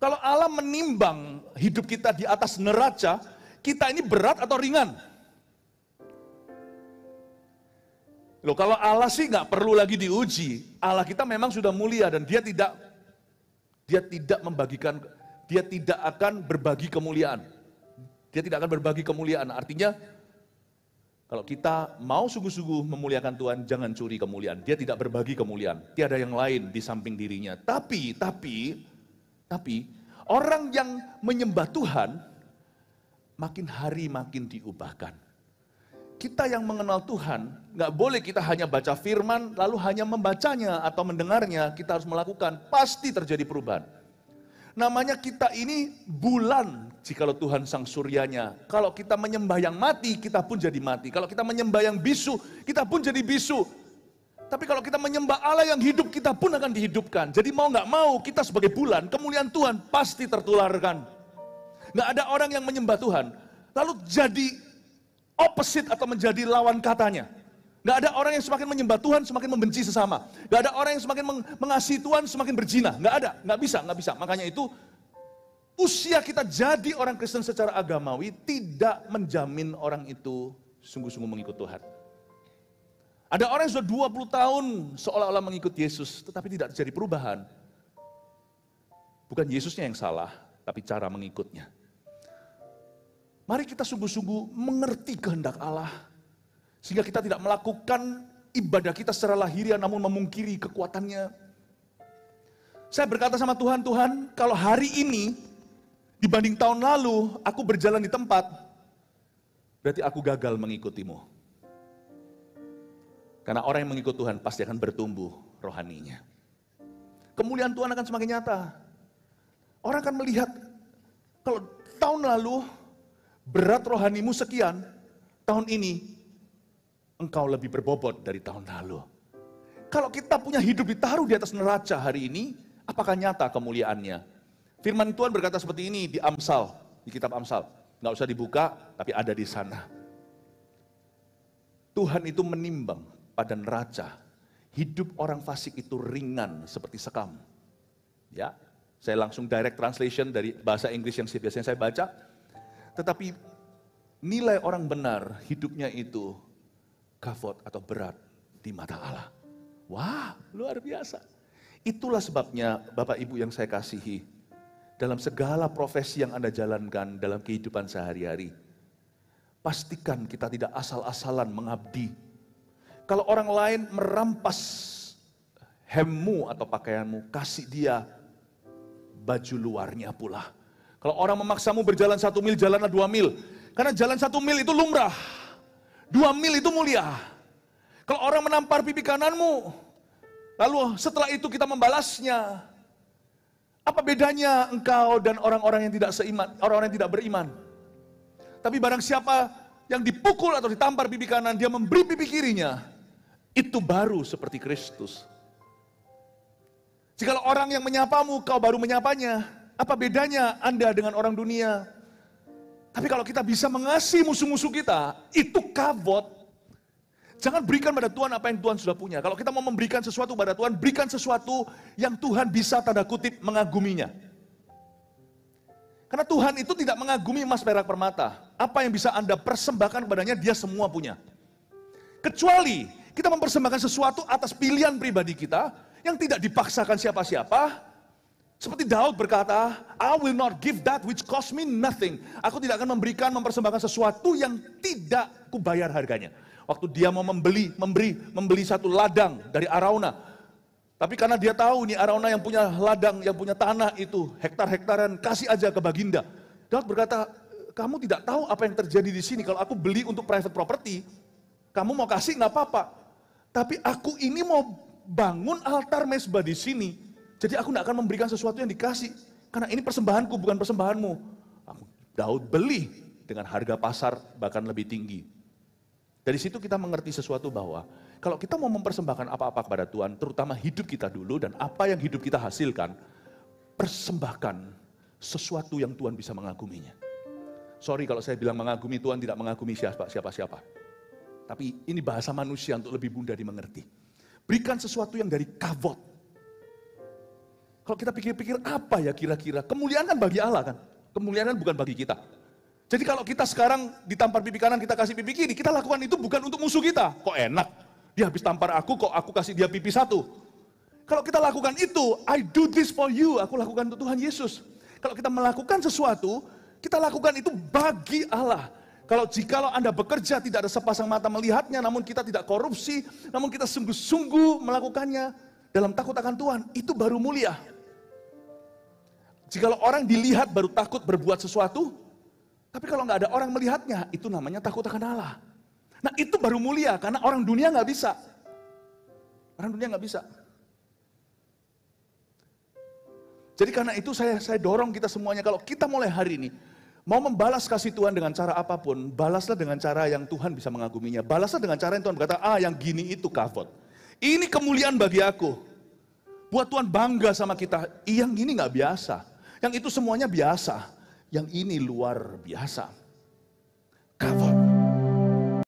Kalau Allah menimbang hidup kita di atas neraca, kita ini berat atau ringan? Loh, kalau Allah sih nggak perlu lagi diuji. Allah kita memang sudah mulia dan dia tidak membagikan, dia tidak akan berbagi kemuliaan. Dia tidak akan berbagi kemuliaan. Artinya kalau kita mau sungguh-sungguh memuliakan Tuhan, jangan curi kemuliaan. Dia tidak berbagi kemuliaan. Tiada yang lain di samping dirinya. Tapi orang yang menyembah Tuhan makin hari makin diubahkan. Kita yang mengenal Tuhan, nggak boleh kita hanya baca firman, lalu hanya membacanya atau mendengarnya, kita harus melakukan, pasti terjadi perubahan. Namanya kita ini bulan, jikalau Tuhan sang suryanya. Kalau kita menyembah yang mati, kita pun jadi mati. Kalau kita menyembah yang bisu, kita pun jadi bisu. Tapi kalau kita menyembah Allah yang hidup, kita pun akan dihidupkan. Jadi mau nggak mau, kita sebagai bulan, kemuliaan Tuhan pasti tertularkan. Nggak ada orang yang menyembah Tuhan, lalu jadi opposite atau menjadi lawan katanya. Gak ada orang yang semakin menyembah Tuhan semakin membenci sesama. Gak ada orang yang semakin mengasihi Tuhan semakin berzina. Gak ada, gak bisa. Makanya itu usia kita jadi orang Kristen secara agamawi tidak menjamin orang itu sungguh-sungguh mengikut Tuhan. Ada orang yang sudah 20 tahun seolah-olah mengikut Yesus tetapi tidak terjadi perubahan. Bukan Yesusnya yang salah, tapi cara mengikutnya. Mari kita sungguh-sungguh mengerti kehendak Allah. Sehingga kita tidak melakukan ibadah kita secara lahiriah namun memungkiri kekuatannya. Saya berkata sama Tuhan, Tuhan kalau hari ini dibanding tahun lalu aku berjalan di tempat, berarti aku gagal mengikutimu. Karena orang yang mengikut Tuhan pasti akan bertumbuh rohaninya. Kemuliaan Tuhan akan semakin nyata. Orang akan melihat kalau tahun lalu berat rohanimu sekian, tahun ini engkau lebih berbobot dari tahun lalu. Kalau kita punya hidup ditaruh di atas neraca hari ini, apakah nyata kemuliaannya? Firman Tuhan berkata seperti ini di Amsal, di kitab Amsal. Nggak usah dibuka, tapi ada di sana. Tuhan itu menimbang pada neraca. Hidup orang fasik itu ringan seperti sekam. Ya, saya langsung direct translation dari bahasa Inggris yang biasanya saya baca. Tetapi nilai orang benar hidupnya itu kafot atau berat di mata Allah. Wah, luar biasa. Itulah sebabnya Bapak Ibu yang saya kasihi, dalam segala profesi yang Anda jalankan dalam kehidupan sehari-hari, pastikan kita tidak asal-asalan mengabdi. Kalau orang lain merampas hemmu atau pakaianmu, kasih dia baju luarnya pula. Kalau orang memaksamu berjalan 1 mil, jalanlah 2 mil. Karena jalan 1 mil itu lumrah. 2 mil itu mulia. Kalau orang menampar pipi kananmu, lalu setelah itu kita membalasnya. Apa bedanya engkau dan orang-orang yang tidak seiman, orang-orang yang tidak beriman? Tapi barang siapa yang dipukul atau ditampar pipi kanan, dia memberi pipi kirinya. Itu baru seperti Kristus. Jikalau orang yang menyapamu, kau baru menyapanya. Apa bedanya Anda dengan orang dunia? Tapi kalau kita bisa mengasihi musuh-musuh kita, itu kavot. Jangan berikan pada Tuhan apa yang Tuhan sudah punya. Kalau kita mau memberikan sesuatu pada Tuhan, berikan sesuatu yang Tuhan bisa tanda kutip mengaguminya. Karena Tuhan itu tidak mengagumi emas perak permata. Apa yang bisa Anda persembahkan kepadanya, dia semua punya. Kecuali kita mempersembahkan sesuatu atas pilihan pribadi kita, yang tidak dipaksakan siapa-siapa. Seperti Daud berkata, I will not give that which cost me nothing. Aku tidak akan mempersembahkan sesuatu yang tidak kubayar harganya. Waktu dia mau membeli satu ladang dari Arauna. Tapi karena dia tahu nih Arauna yang punya ladang, yang punya tanah itu hektar-hektaran, kasih aja ke Baginda. Daud berkata, kamu tidak tahu apa yang terjadi di sini. Kalau aku beli untuk private property, kamu mau kasih nggak apa-apa. Tapi aku ini mau bangun altar mezbah di sini. Jadi aku tidak akan memberikan sesuatu yang dikasih. Karena ini persembahanku, bukan persembahanmu. Daud beli dengan harga pasar bahkan lebih tinggi. Dari situ kita mengerti sesuatu bahwa kalau kita mau mempersembahkan apa-apa kepada Tuhan, terutama hidup kita dulu dan apa yang hidup kita hasilkan, persembahkan sesuatu yang Tuhan bisa mengaguminya. Sorry kalau saya bilang mengagumi, Tuhan tidak mengagumi siapa-siapa. Tapi ini bahasa manusia untuk lebih mudah dimengerti. Berikan sesuatu yang dari kavot. Kalau kita pikir-pikir apa ya kira-kira, kemuliaan kan bagi Allah kan, kemuliaan kan bukan bagi kita. Jadi kalau kita sekarang ditampar pipi kanan, kita kasih pipi kiri, kita lakukan itu bukan untuk musuh kita. Kok enak, dia habis tampar aku, kok aku kasih dia pipi satu. Kalau kita lakukan itu, I do this for you, aku lakukan untuk Tuhan Yesus. Kalau kita melakukan sesuatu, kita lakukan itu bagi Allah. Jikalau Anda bekerja tidak ada sepasang mata melihatnya, namun kita tidak korupsi, namun kita sungguh-sungguh melakukannya dalam takut akan Tuhan, itu baru mulia. Jikalau orang dilihat baru takut berbuat sesuatu, tapi kalau nggak ada orang melihatnya, itu namanya takut akan Allah. Nah itu baru mulia, karena orang dunia nggak bisa. Orang dunia nggak bisa. Jadi karena itu saya dorong kita semuanya, kalau kita mulai hari ini, mau membalas kasih Tuhan dengan cara apapun, balaslah dengan cara yang Tuhan bisa mengaguminya. Balaslah dengan cara yang Tuhan berkata, yang gini itu kavod. Ini kemuliaan bagi aku. Buat Tuhan bangga sama kita, yang gini nggak biasa. Yang itu semuanya biasa. Yang ini luar biasa.